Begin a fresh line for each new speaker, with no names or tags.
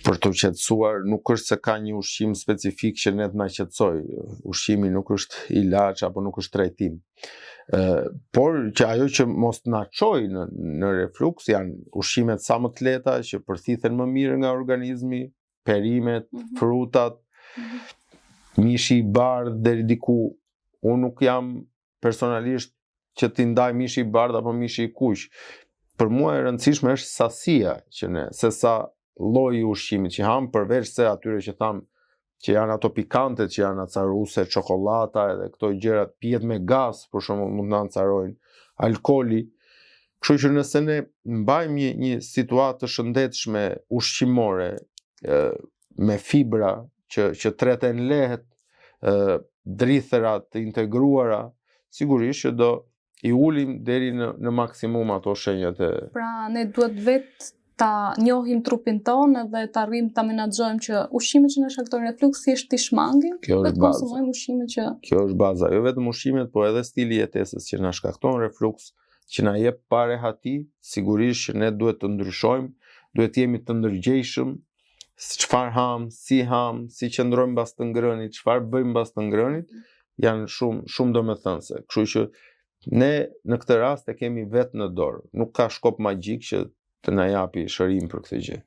për të qetësuar, nuk është se ka një ushqim specifik që ne të na qetësoj. Ushqimi nuk është ilaç apo nuk është trajtim. Por që ajo që mos na çoj në refluks janë ushqimet sa më të lehta që përthithen më mirë nga organizmi, perimet, frutat, mishi i bardhë deri diku. Unë nuk jam personalisht që t'i ndaj mishi i bardhë apo mishi i kuq. Për mua e rëndësishme është sasia që ne, se sa lloji i ushqimit që ham, përveç se atyre që tham që janë ato pikantet, që janë acaruse, çokolata edhe këto gjërat pihet me gaz, për shembull mund na acarojnë, alkooli. Kështu që nëse ne mbajmë një situatë të shëndetshme ushqimore, me fibra që treten lehtë, drithëra të integruara, sigurisht që do i ulim deri në maksimum ato shenjat e.
Pra ne duhet vetë ta njohim trupin tonë dhe ta arrijmë ta menaxhojmë që ushqimet që na shkaktojnë refluks thjesht i shmangim, dhe të konsumojmë ushqime që.
Kjo është baza, jo vetëm ushqimet, por edhe stili i jetesës që na shkakton refluks, që na jep pa rehati, sigurisht që ne duhet të ndryshojmë, duhet jemi të ndërgjegjshëm, çfarë ham, si qëndrojmë mbas të ngrënit, çfarë bëjmë mbas të ngrënit, janë shumë domethënëse. Kështu që ne në këtë rast e kemi vetë në dorë. Nuk ka shkop magjik që të na japi shërim për këtë gjë.